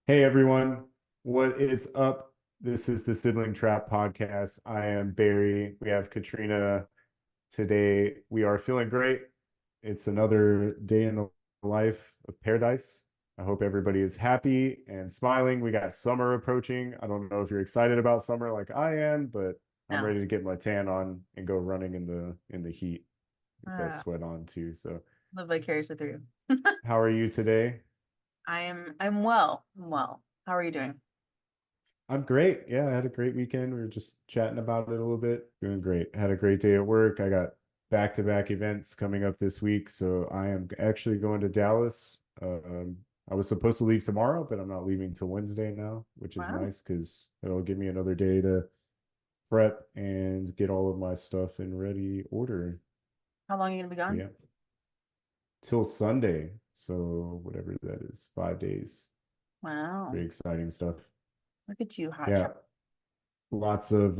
Hey everyone, what is up? This is the Sibling Trap Podcast. I am Barry. We have Katrina today. We are feeling great. It's another day in the life of paradise. I hope everybody is happy and smiling. We got summer approaching. I don't know if you're excited about summer like I am, but I'm No. ready to get my tan on and go running in the heat. Get that Uh, sweat on too. So, Live vicariously through you. how are you today? I'm well. I'm well. How are you doing? I'm great. Yeah, I had a great weekend. We were just chatting about it a little bit. Doing great. Had a great day at work. I got back-to-back events coming up this week, so I am actually going to Dallas. I was supposed to leave tomorrow, but I'm not leaving till Wednesday now, which is Wow. nice because it'll give me another day to prep and get all of my stuff in ready order. How long are you gonna be gone? Yeah, till Sunday. So whatever that is, 5 days. Wow. Pretty exciting stuff. Look at you, hot shot. Yeah. Lots of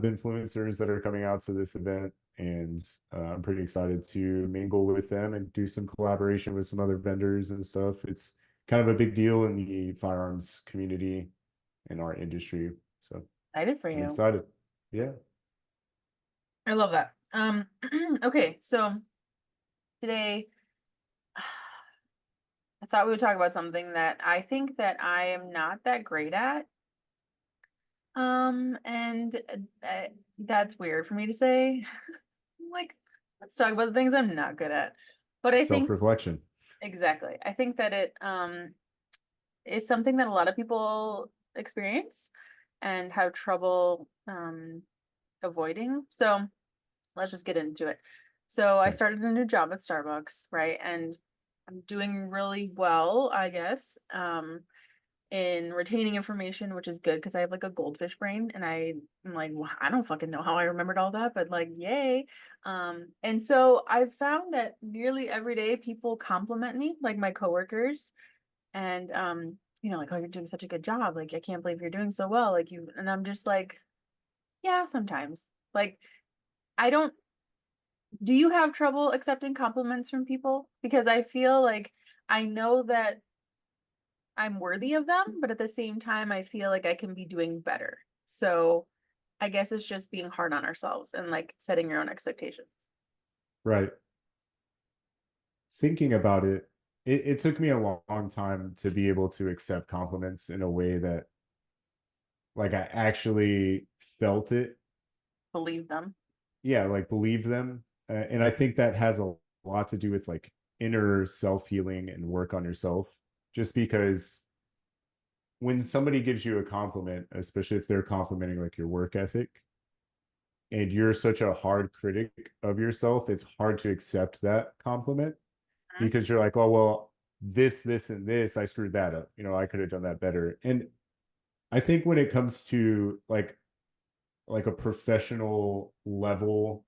influencers that are coming out to this event, and I'm pretty excited to mingle with them and do some collaboration with some other vendors and stuff. It's kind of a big deal in the firearms community and our industry, so Excited for I'm you. excited. Yeah. I love that. Okay, so today I thought we would talk about something that I think that I am not that great at. And that's weird for me to say. Like, let's talk about the things I'm not good at. But I think Self-reflection. exactly. I think that it is something that a lot of people experience and have trouble avoiding. So let's just get into it. So I Okay. started a new job at Starbucks, right? And I'm doing really well, I guess, in retaining information, which is good because I have like a goldfish brain and I'm like, well, I don't fucking know how I remembered all that, but like, yay. And so I've found that nearly every day people compliment me, like my coworkers, and like, oh, you're doing such a good job, like I can't believe you're doing so well, like you, and I'm just like, yeah, sometimes. Like, I don't, do you have trouble accepting compliments from people? Because I feel like I know that I'm worthy of them, but at the same time I feel like I can be doing better. So I guess it's just being hard on ourselves and like setting your own expectations. Right. Thinking about it, it took me a long time to be able to accept compliments in a way that like I actually felt it. Believe them. Yeah, like believe them. And I think that has a lot to do with like inner self-healing and work on yourself. Just because when somebody gives you a compliment, especially if they're complimenting like your work ethic, and you're such a hard critic of yourself, it's hard to accept that compliment Mhm. because you're like, oh, well, this, and this, I screwed that up. I could have done that better. And I think when it comes to like a professional level,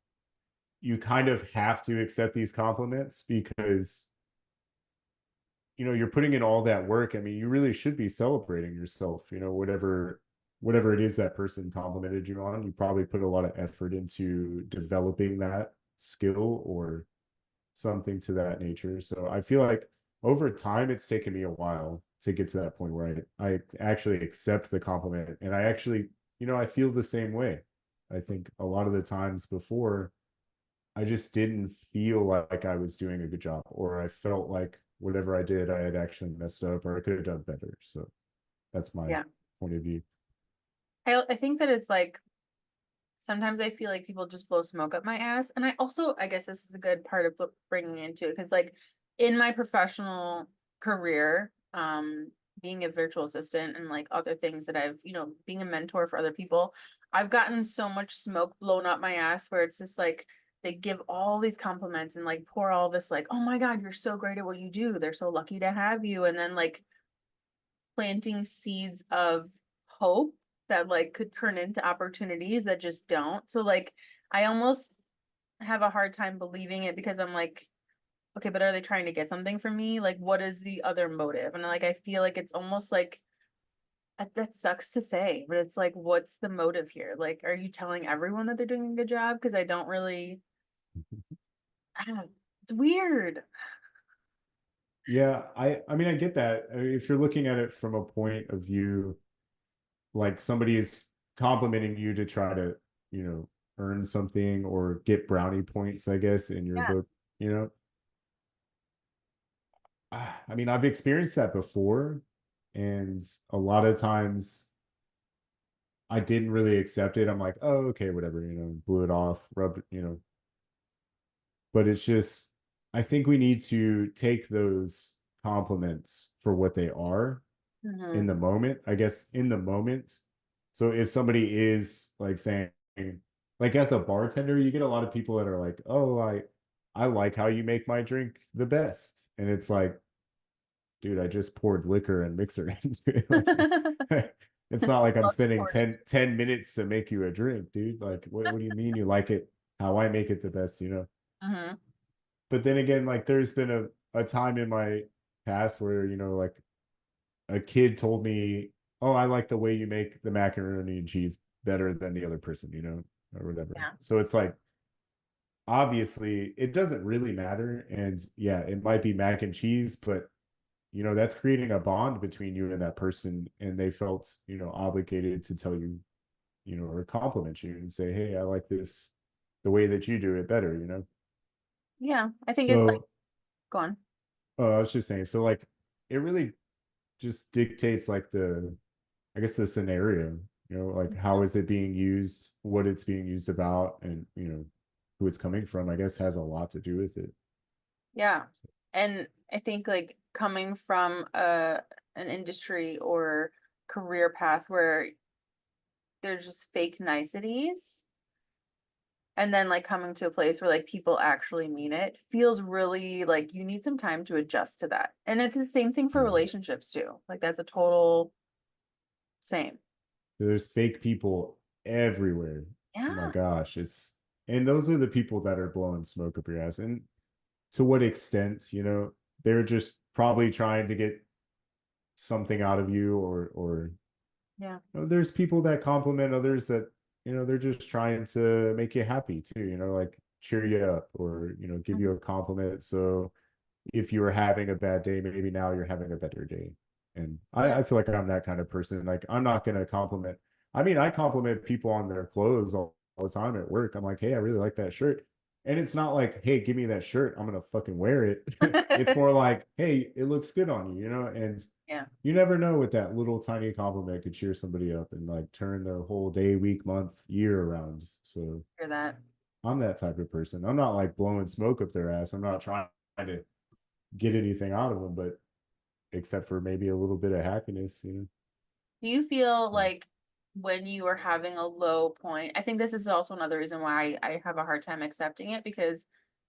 you kind of have to accept these compliments because you're putting in all that work. I mean, you really should be celebrating yourself. Whatever it is that person complimented you on, you probably put a lot of effort into developing that skill or something to that nature. So I feel like over time it's taken me a while to get to that point where I actually accept the compliment, and I actually, I feel the same way. I think a lot of the times before I just didn't feel like I was doing a good job, or I felt like whatever I did, I had actually messed up, or I could have done better. So that's my Yeah. point of view. I think that it's like sometimes I feel like people just blow smoke up my ass. And I guess this is a good part of bringing into it because, like, in my professional career, being a virtual assistant and like other things that being a mentor for other people, I've gotten so much smoke blown up my ass where it's just like they give all these compliments and like pour all this, like, oh my God, you're so great at what you do. They're so lucky to have you. And then like planting seeds of hope that like could turn into opportunities that just don't. So like I almost have a hard time believing it because I'm like, okay, but are they trying to get something from me? Like what is the other motive? And like I feel like it's almost like that sucks to say, but it's like what's the motive here? Like are you telling everyone that they're doing a good job? Because I don't really it's weird. Yeah, I mean I get that. I mean, if you're looking at it from a point of view, like somebody is complimenting you to try to, you know, earn something or get brownie points, I guess, in your Yeah. book, you know. I mean, I've experienced that before, and a lot of times I didn't really accept it. I'm like, oh, okay, whatever, you know, blew it off, rubbed it, you know. But it's just, I think we need to take those compliments for what they are in Hmm. the moment, I guess, in the moment. So if somebody is like saying, like as a bartender, you get a lot of people that are like, oh, I like how you make my drink the best. And it's like, dude, I just poured liquor and mixer into it. Like, it's not like I'm Most spending important. ten minutes to make you a drink, dude. Like, what do you mean you like it how I make it the best, you know? Hmm. But then again, like there's been a time in my past where, you know, like a kid told me, oh, I like the way you make the macaroni and cheese better than the other person, you know, or whatever. Yeah. So it's like, obviously, it doesn't really matter. And yeah, it might be mac and cheese, but you know that's creating a bond between you and that person, and they felt, you know, obligated to tell you, you know, or compliment you and say, hey, I like this the way that you do it better, you know. Yeah. I think it's like, So go on. I was just saying, so like it really just dictates like the, I guess, the scenario, you know, like how is it being used, what it's being used about, and you know who it's coming from, I guess, has a lot to do with it. Yeah. And I think like coming from an industry or career path where there's just fake niceties and then like coming to a place where like people actually mean it feels really like you need some time to adjust to that. And it's the same thing for Yeah. relationships too. Like that's a total same. There's fake people everywhere. Oh my Yeah. gosh, it's, and those are the people that are blowing smoke up your ass. And to what extent, you know, they're just probably trying to get something out of you, or Yeah. you know, there's people that compliment others that, you know, they're just trying to make you happy too, you know, like cheer you up, or you know, give Mhm. you a compliment. So if you were having a bad day, maybe now you're having a better day. And Yeah. I feel like I'm that kind of person. Like I'm not gonna compliment. I mean, I compliment people on their clothes all the time at work. I'm like, hey, I really like that shirt. And it's not like, hey, give me that shirt, I'm gonna fucking wear it. It's more like, hey, it looks good on you, you know? And Yeah. you never know what that little tiny compliment could cheer somebody up and like turn their whole day, week, month, year around. So Hear that. I'm that type of person. I'm not like blowing smoke up their ass. I'm not trying to get anything out of them, but except for maybe a little bit of happiness, you know. Do you feel So like when you are having a low point, I think this is also another reason why I have a hard time accepting it because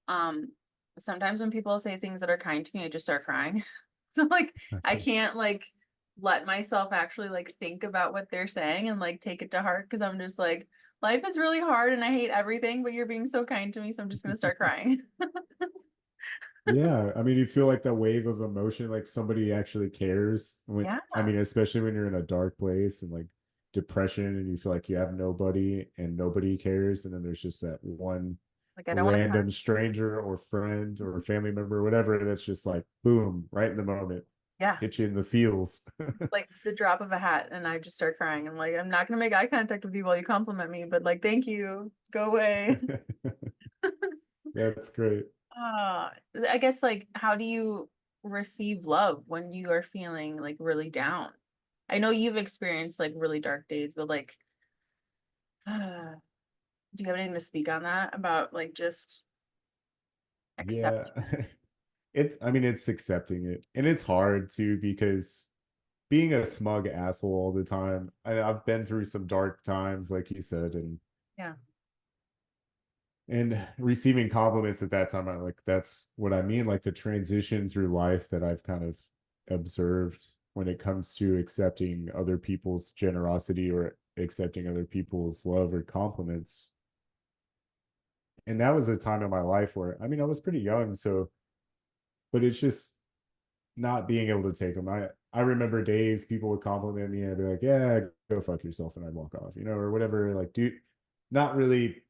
um sometimes when people say things that are kind to me, I just start crying. So like I can't like let myself actually like think about what they're saying and like take it to heart because I'm just like life is really hard and I hate everything, but you're being so kind to me, so I'm just gonna start crying. yeah, I mean, you feel like that wave of emotion, like somebody actually cares. When, Yeah. I mean, especially when you're in a dark place and like depression, and you feel like you have nobody and nobody cares, and then there's just that one Like I don't want to cry. random stranger or friend or family member or whatever that's just like boom, right in the moment, Yeah. hit you in the feels. Like the drop of a hat and I just start crying. I'm like, I'm not gonna make eye contact with you while you compliment me, but like, thank you. Go away. That's great. Uh, I guess like how do you receive love when you are feeling like really down? I know you've experienced like really dark days, but like do you have anything to speak on that about like just Yeah. accepting? It's, I mean, it's accepting it. And it's hard too, because being a smug asshole all the time, I've been through some dark times, like you said, Yeah. and receiving compliments at that time, I like, that's what I mean, like the transition through life that I've kind of observed when it comes to accepting other people's generosity or accepting other people's love or compliments. And that was a time in my life where, I mean, I was pretty young, so, but it's just not being able to take them. I remember days people would compliment me and I'd be like, "Yeah, go fuck yourself," and I'd walk off, you know, or whatever. Like, do not really,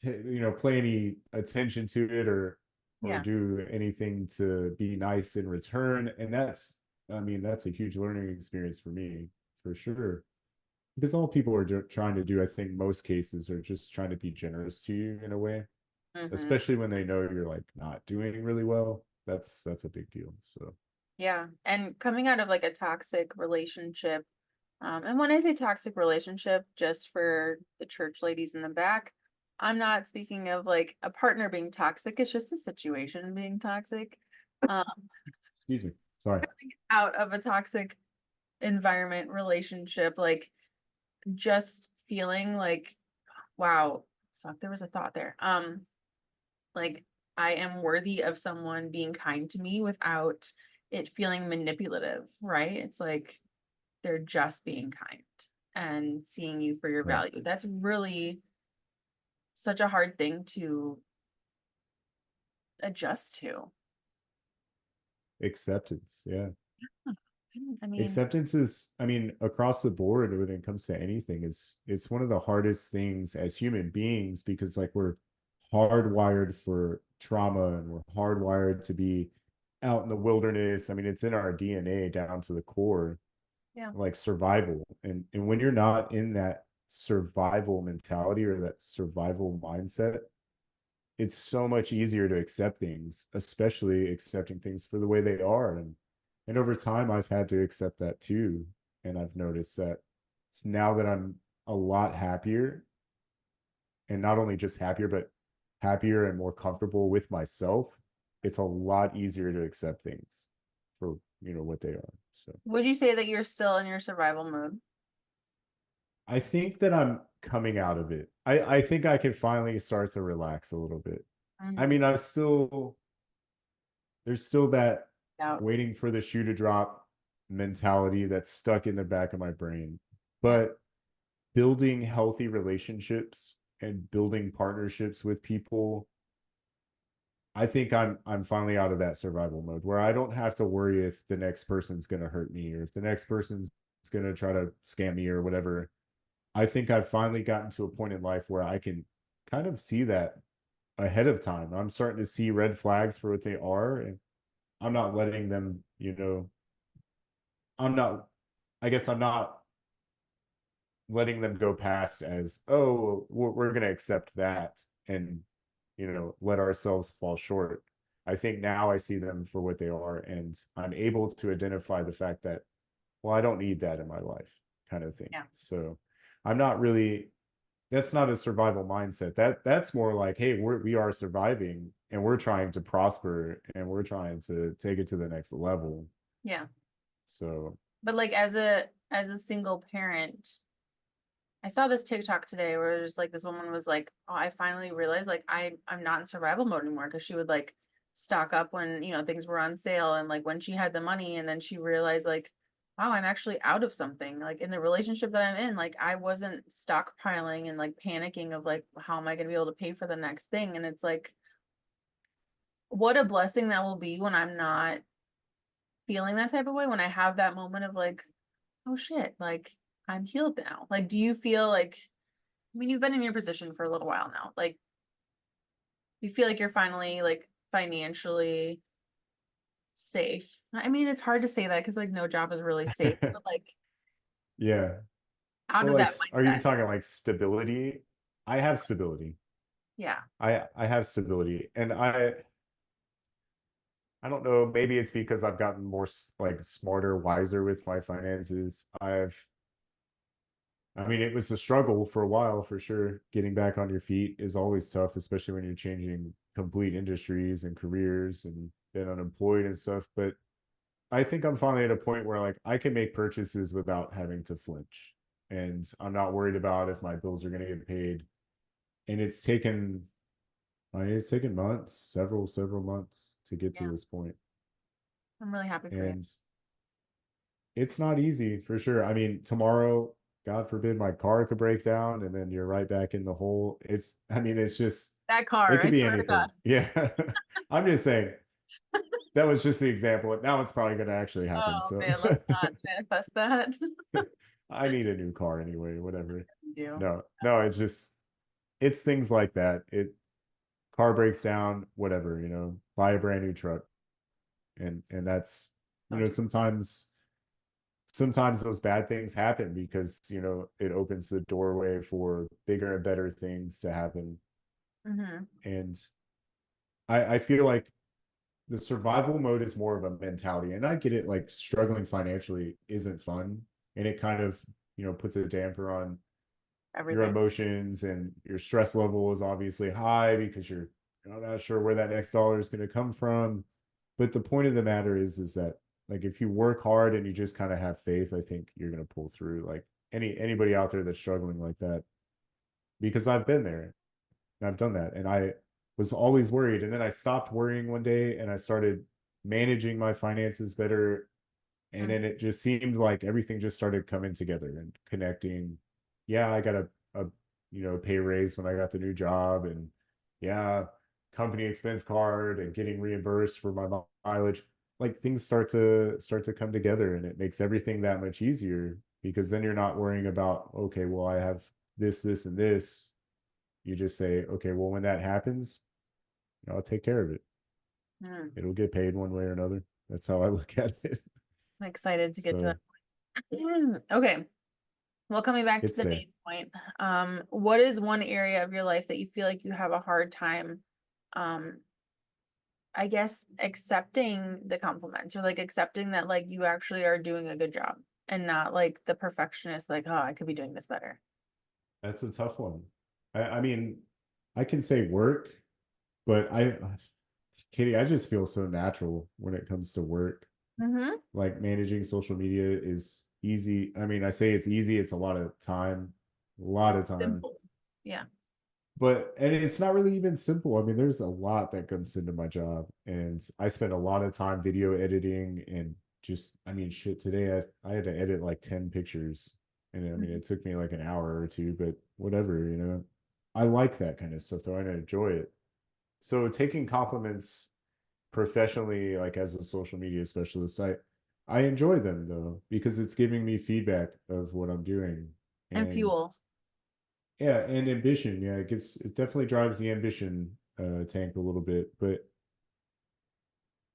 you know, play any attention to it, or or Yeah. do anything to be nice in return. And that's, I mean, that's a huge learning experience for me, for sure. Because all people are trying to do, I think most cases are just trying to be generous to you in a way, Hmm. especially when they know you're like not doing really well. That's a big deal. So Yeah. And coming out of like a toxic relationship, and when I say toxic relationship, just for the church ladies in the back, I'm not speaking of like a partner being toxic. It's just a situation being toxic. Um, excuse me. Sorry. out of a toxic environment, relationship, like just feeling like, wow, fuck, there was a thought there. Like I am worthy of someone being kind to me without it feeling manipulative, right? It's like they're just being kind and seeing you for your Right. value. That's really such a hard thing to adjust to. Acceptance. Yeah. I mean, Acceptance is, I mean, across the board when it comes to anything, is it's one of the hardest things as human beings, because like we're hardwired for trauma and we're hardwired to be out in the wilderness. I mean, it's in our DNA down to the core, yeah, like survival. And when you're not in that survival mentality or that survival mindset, it's so much easier to accept things, especially accepting things for the way they are. And over time, I've had to accept that too. And I've noticed that it's now that I'm a lot happier, and not only just happier, but happier and more comfortable with myself. It's a lot easier to accept things for, what they are. So would you say that you're still in your survival mode? I think that I'm coming out of it. I think I can finally start to relax a little bit. I Mhm. mean, I still there's still that Out. waiting for the shoe to drop mentality that's stuck in the back of my brain. Yeah. But building healthy relationships and building partnerships with people, I think I'm finally out of that survival mode where I don't have to worry if the next person's going to hurt me or if the next person's going to try to scam me or whatever. I think I've finally gotten to a point in life where I can kind of see that ahead of time. I'm starting to see red flags for what they are, and I'm not letting them, I'm not, I guess I'm not letting them go past as, oh, we're going to accept that and, let ourselves fall short. I think now I see them for what they are, and I'm able to identify the fact that, well, I don't need that in my life, kind of thing. Yeah. So I'm not really, that's not a survival mindset. That's more like, hey, we are surviving and we're trying to prosper and we're trying to take it to the next level. Yeah. So But like as a single parent, I saw this TikTok today where just like this woman was like, "Oh, I finally realized like I'm not in survival mode anymore," because she would like stock up when, things were on sale and like when she had the money and then she realized like, wow, I'm actually out of something. Like in the relationship that I'm in, like I wasn't stockpiling and like panicking of like how am I going to be able to pay for the next thing? And it's like what a blessing that will be when I'm not feeling that type of way, when I have that moment of like, oh shit, like I'm healed now. Like do you feel like, I mean, you've been in your position for a little while now. Like, you feel like you're finally like financially safe. I mean, it's hard to say that because like no job is really safe, but like yeah. out Well, of like, that are you mindset. talking like stability? I have stability. Yeah. I have stability, and I don't know. Maybe it's because I've gotten more like smarter, wiser with my finances. I mean, it was a struggle for a while for sure. Getting back on your feet is always tough, especially when you're changing complete industries and careers and been unemployed and stuff. But I think I'm finally at a point where like I can make purchases without having to flinch. And I'm not worried about if my bills are going to get paid. And it's taken months, several months to get to Yeah. this point. I'm really happy for you. And it's not easy for sure. I mean, tomorrow, God forbid, my car could break down and then you're right back in the hole. I mean, it's just, That it car, could I be swear to anything. God. Yeah. I'm just saying that was just the example. Now it's probably going to actually happen. Oh So man, let's not manifest that. I need a new car anyway, whatever. You do. No, it's things like that. Car breaks down, whatever. buy a brand new truck. And that's, Oh, yeah. sometimes those bad things happen because, it opens the doorway for bigger and better things to happen. Mm-hmm. And I feel like the survival mode is more of a mentality. And I get it, like struggling financially isn't fun. And it kind of, puts a damper on your Everything. emotions, and your stress level is obviously high because you're not sure where that next dollar is going to come from. But the point of the matter is that, like, if you work hard and you just kind of have faith, I think you're going to pull through. Like, anybody out there that's struggling like that, because I've been there and I've done that, and I was always worried, and then I stopped worrying one day and I started managing my finances better, and Mm. then it just seemed like everything just started coming together and connecting. Yeah, I got a pay raise when I got the new job, and yeah, company expense card and getting reimbursed for my mileage. Like, things start to come together, and it makes everything that much easier, because then you're not worrying about, okay, well, I have this and this. You just say, okay, well, when that happens, I'll take care of it. Mm. It'll get paid one way or another. That's how I look at it. I'm excited to get to So that. Okay. Well, coming back to it's the there. main point, what is one area of your life that you feel like you have a hard time, um, I guess, accepting the compliments, or like accepting that like you actually are doing a good job, and not like the perfectionist, like, oh, I could be doing this better. That's a tough one. I mean, I can say work, but Katie, I just feel so natural when it comes to work. Mm-hmm. Like, managing social media is easy. I mean, I say it's easy, it's a lot It's of time. simple. Yeah. And it's not really even simple. I mean, there's a lot that comes into my job, and I spend a lot of time video editing, and just, I mean, shit, today I had to edit like 10 pictures. And I mean, Mhm. it took me like an hour or two, but whatever, I like that kind of stuff though. I enjoy it. So taking compliments professionally, like as a social media specialist, I enjoy them though, because it's giving me feedback of what I'm doing. And And fuel. yeah, and ambition. Yeah, it definitely drives the ambition tank a little bit. But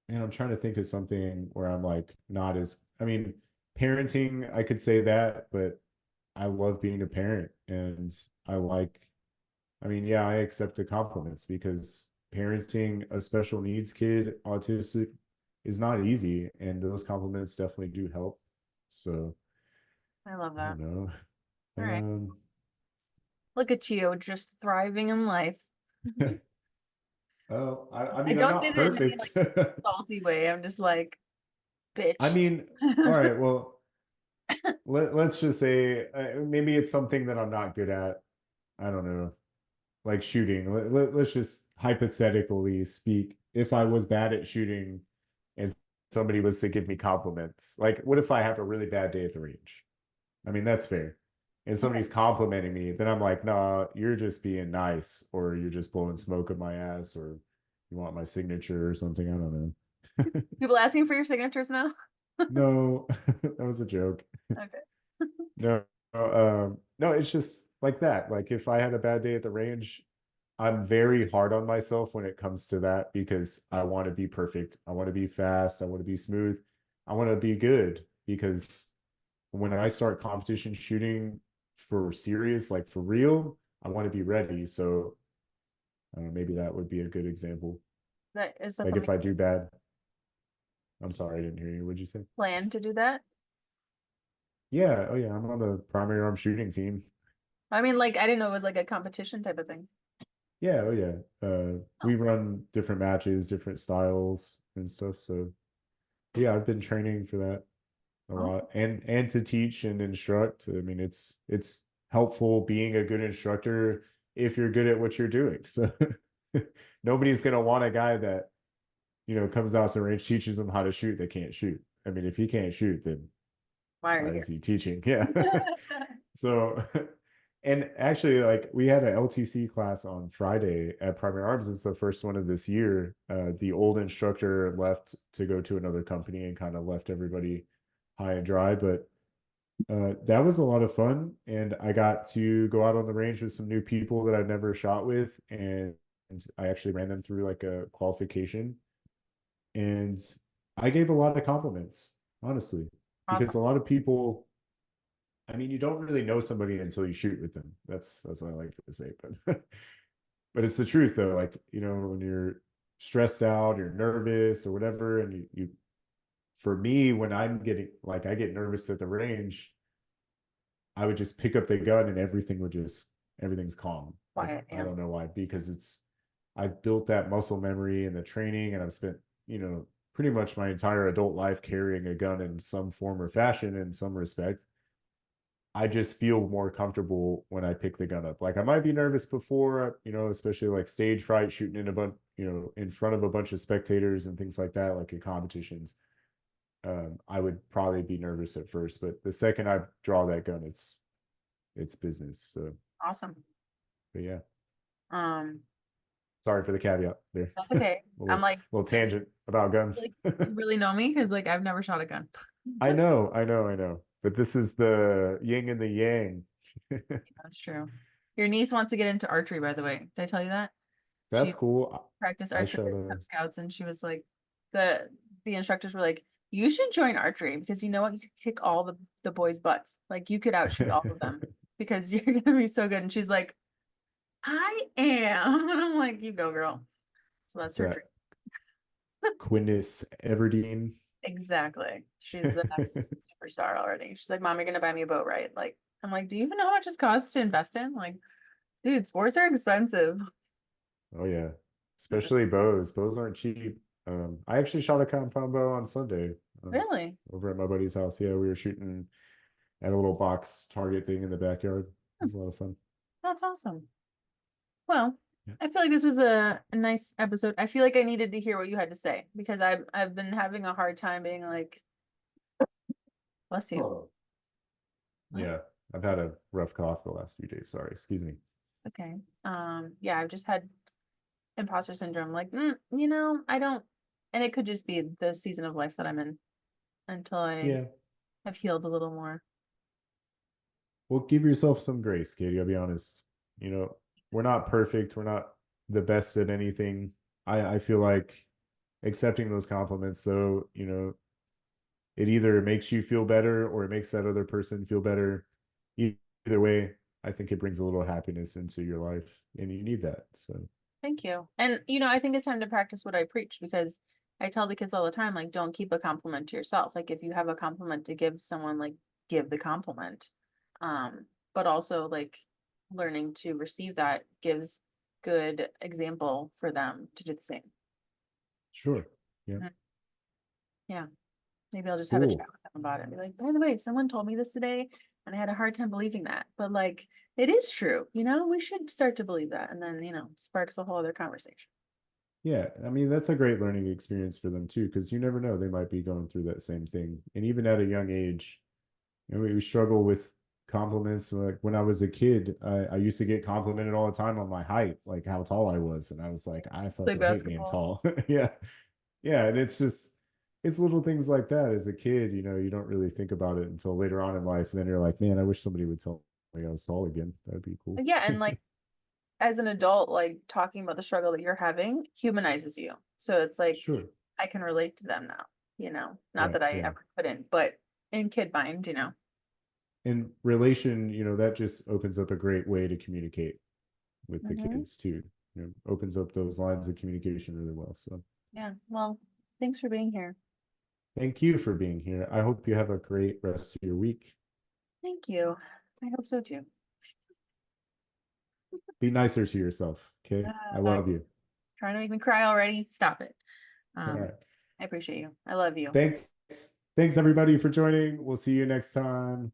man, I'm trying to think of something where I'm like not as, I mean, parenting, I could say that, but I love being a parent, and I like, I mean, yeah, I accept the compliments, because parenting a special needs kid, autistic, is not easy, and those compliments definitely do help. So I love I that. don't know. All right. Um, Look at you, just thriving in life. well, I I mean, I'm don't say not that in any perfect. like salty way. I'm just like, I bitch. mean, all right, well, let's just say maybe it's something that I'm not good at. I don't know, like shooting. Let's just hypothetically speak. If I was bad at shooting and somebody was to give me compliments, like, what if I have a really bad day at the range? I mean, that's fair. And Okay. somebody's complimenting me, then I'm like, nah, you're just being nice, or you're just blowing smoke up my ass, or you want my signature or something. I don't know. People asking for your signatures now? No, that was a joke. Okay. No, no, it's just like that. Like, if I had a bad day at the range, I'm very hard on myself when it comes to that, because I want to be perfect. I want to be fast. I want to be smooth. I want to be good, because when I start competition shooting for serious, like for real, I want to be ready. So maybe that would be a good example. Is that Like, if something I you do bad, I'm sorry, I didn't hear you. What'd you say? plan to do that? Yeah. Oh, yeah. I'm on the primary arm shooting team. I mean, like, I didn't know it was like a competition type of thing. Yeah, oh yeah. We Oh, run different matches, different styles and stuff. So yeah, I've been training for that a awesome. lot, and to teach and instruct. I mean, it's helpful being a good instructor if you're good at what you're doing. So nobody's gonna want a guy that, comes out to the range, teaches them how to shoot, they can't shoot. I mean, if he can't shoot, then Why are why you is here? he teaching? Yeah. So, and actually, like, we had an LTC class on Friday at Primary Arms. It's the first one of this year. The old instructor left to go to another company and kind of left everybody high and dry. But that was a lot of fun. And I got to go out on the range with some new people that I've never shot with. And I actually ran them through like a qualification. And I gave a lot of compliments, honestly, because Awesome. a lot of people, I mean, you don't really know somebody until you shoot with them. That's what I like to say, but but it's the truth though. Like, when you're stressed out, you're nervous or whatever, and you for me, when I'm getting like I get nervous at the range, I would just pick up the gun and everything's calm. Like Quiet. I Yeah. don't know why, because I've built that muscle memory and the training, and I've spent, pretty much my entire adult life carrying a gun in some form or fashion in some respect. I just feel more comfortable when I pick the gun up. Like I might be nervous before, especially like stage fright, shooting in a bunch, in front of a bunch of spectators and things like that, like in competitions. I would probably be nervous at first, but the second I draw that gun, it's business. So, Awesome. but yeah, Um, sorry for the caveat there. that's a okay. I'm little, like, little do you tangent about guns. like you really know me? Because like I've never shot a gun. I know, I know, I know. But this is the yin and the yang. That's true. Your niece wants to get into archery, by the way. Did I tell you that? That's She cool. practiced I archery shot at a Cub Scouts, and she was like, the the instructors were like, you should join archery because you know what? You could kick all the boys' butts. Like you could outshoot all of them because you're gonna be so good. And she's like, I am. And I'm like, you go, girl. So that's It's her dream. that Quinnis Everdeen. Exactly. She's the next superstar already. She's like, Mom, you're gonna buy me a boat, right? Like, I'm like, do you even know how much it costs to invest in? Like, dude, sports are expensive. Oh yeah. Especially bows. Bows aren't cheap. I actually shot a compound bow on Sunday, Really? over at my buddy's house. Yeah, we were shooting at a little box target thing in the backyard. It Hmm, was a lot of fun. that's awesome. Well, Yeah. I feel like this was a nice episode. I feel like I needed to hear what you had to say because I've been having a hard time being like, bless you. Oh. Bless. Yeah, I've had a rough cough the last few days. Sorry, excuse me. Okay. Yeah, I've just had imposter syndrome. Like, I don't, and it could just be the season of life that I'm in until I Yeah. have healed a little more. Well, give yourself some grace, Katie. I'll be honest. You know, we're not perfect. We're not the best at anything. I feel like accepting those compliments, though, it either makes you feel better or it makes that other person feel better. Either way, I think it brings a little happiness into your life, and you need that. So, Thank you. And I think it's time to practice what I preach because I tell the kids all the time, like, don't keep a compliment to yourself. Like if you have a compliment to give someone, like give the compliment. But also like learning to receive that gives good example for them to do the same. sure. Yeah. Mhm. Yeah. Maybe I'll just have a chat Cool. with them about it and be like, by the way, someone told me this today and I had a hard time believing that. But like it is true, we should start to believe that. And then, sparks a whole other conversation. Yeah, I mean that's a great learning experience for them too, because you never know, they might be going through that same thing. And even at a young age, we struggle with compliments. Like when I was a kid, I used to get complimented all the time on my height, like how tall I was, and I was like, I Play fucking hate being basketball. tall. Yeah, yeah, and it's little things like that. As a kid, you don't really think about it until later on in life, and then you're like, man, I wish somebody would tell me I was tall again. That'd be cool. Yeah, and like as an adult, like talking about the struggle that you're having humanizes you. So it's like Sure. I can relate to them now, not Right. that I Yeah. ever couldn't, but in kid mind, And relation, that just opens up a great way to communicate with the Mhm. kids too. Opens up those lines of communication really well. So Yeah. Well, thanks for being here. thank you for being here. I hope you have a great rest of your week. Thank you. I hope so too. Be nicer to yourself. Okay. I Uh, love you. trying to make me cry already. Stop it. All Um, right. I appreciate you. I love you. Thanks. Thanks everybody for joining. We'll see you next time.